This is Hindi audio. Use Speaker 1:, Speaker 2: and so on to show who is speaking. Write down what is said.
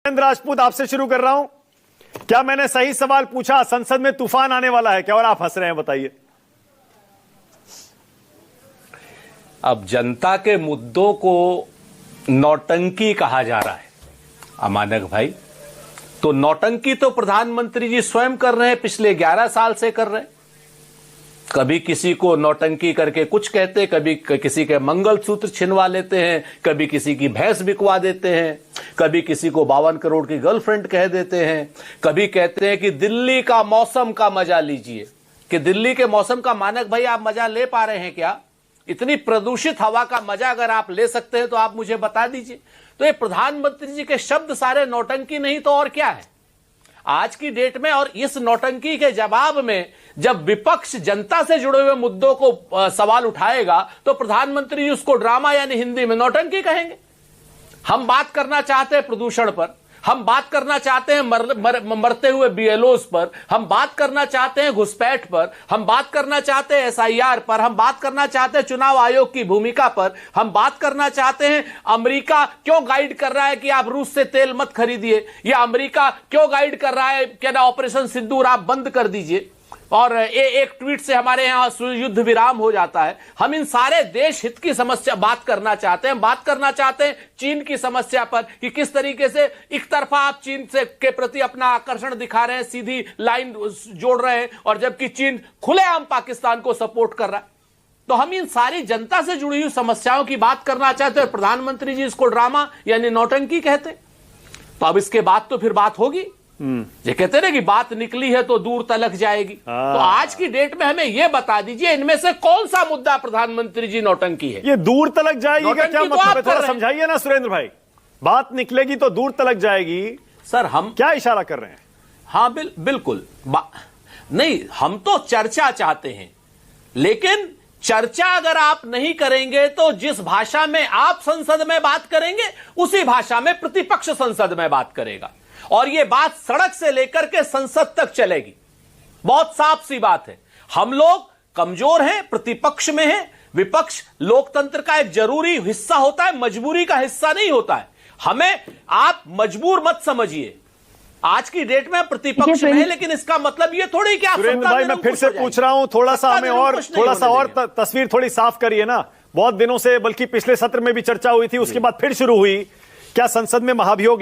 Speaker 1: राजपूत, आपसे शुरू कर रहा हूं। क्या मैंने सही सवाल पूछा? संसद में तूफान आने वाला है क्या? और आप हंस रहे हैं, बताइए।
Speaker 2: अब जनता के मुद्दों को नौटंकी कहा जा रहा है अमानक भाई, तो नौटंकी तो प्रधानमंत्री जी स्वयं कर रहे हैं, पिछले 11 साल से कर रहे हैं। कभी किसी को नौटंकी करके कुछ कहते, कभी किसी के मंगलसूत्र छिनवा लेते हैं, कभी किसी की भैंस बिकवा देते हैं, कभी किसी को 52 करोड़ की गर्लफ्रेंड कह देते हैं, कभी कहते हैं कि दिल्ली का मौसम का मजा लीजिए। कि दिल्ली के मौसम का मानक भाई आप मजा ले पा रहे हैं क्या? इतनी प्रदूषित हवा का मजा अगर आप ले सकते हैं तो आप मुझे बता दीजिए। तो ये प्रधानमंत्री जी के शब्द सारे नौटंकी नहीं तो और क्या है आज की डेट में। और इस नौटंकी के जवाब में जब विपक्ष जनता से जुड़े हुए मुद्दों को सवाल उठाएगा तो प्रधानमंत्री जी उसको ड्रामा यानी हिंदी में नौटंकी कहेंगे। हम बात करना चाहते हैं प्रदूषण पर, हम बात करना चाहते हैं मरते हुए बीएलओस पर, हम बात करना चाहते हैं घुसपैठ पर, हम बात करना चाहते हैं एसआईआर पर, हम बात करना चाहते हैं चुनाव आयोग की भूमिका पर, हम बात करना चाहते हैं अमेरिका क्यों गाइड कर रहा है कि आप रूस से तेल मत खरीदिए, या अमेरिका क्यों गाइड कर रहा है कि ना ऑपरेशन सिंदूर आप बंद कर दीजिए, और एक ट्वीट से हमारे यहां युद्ध विराम हो जाता है। हम इन सारे देश हित की समस्या बात करना चाहते हैं। बात करना चाहते हैं चीन की समस्या पर कि किस तरीके से एक तरफा आप चीन से के प्रति अपना आकर्षण दिखा रहे हैं, सीधी लाइन जोड़ रहे हैं, और जबकि चीन खुलेआम पाकिस्तान को सपोर्ट कर रहा है। तो हम इन सारी जनता से जुड़ी हुई समस्याओं की बात करना चाहते हैं। प्रधानमंत्री जी इसको ड्रामा यानी नौटंकी कहते। तो अब इसके बाद तो फिर बात होगी। ये कहते हैं ना कि बात निकली है तो दूर तलक जाएगी। तो आज की डेट में हमें यह बता दीजिए इनमें से कौन सा मुद्दा प्रधानमंत्री जी नौटंकी है?
Speaker 1: ये दूर तलक जाएगी का क्या मतलब है? थोड़ा समझाइए ना सुरेंद्र भाई। बात निकलेगी तो दूर तलक जाएगी,
Speaker 2: सर हम
Speaker 1: क्या इशारा कर रहे हैं?
Speaker 2: हाँ बिल्कुल नहीं, हम तो चर्चा चाहते हैं, लेकिन चर्चा अगर आप नहीं करेंगे तो जिस भाषा में आप संसद में बात करेंगे उसी भाषा में प्रतिपक्ष संसद में बात करेगा, और यह बात सड़क से लेकर के संसद तक चलेगी। बहुत साफ सी बात है। हम लोग कमजोर हैं, प्रतिपक्ष में हैं। विपक्ष लोकतंत्र का एक जरूरी हिस्सा होता है, मजबूरी का हिस्सा नहीं होता है। हमें आप मजबूर मत समझिए। आज की डेट में प्रतिपक्ष में है, लेकिन इसका मतलब ये थोड़ी कि आप
Speaker 1: सुरेंद्र भाई, मैं फिर से पूछ रहा हूं, थोड़ा सा हमें और तस्वीर थोड़ी साफ करिए ना। बहुत दिनों से, बल्कि पिछले सत्र में भी चर्चा हुई थी, उसके बाद फिर शुरू हुई। क्या संसद में महाभियोग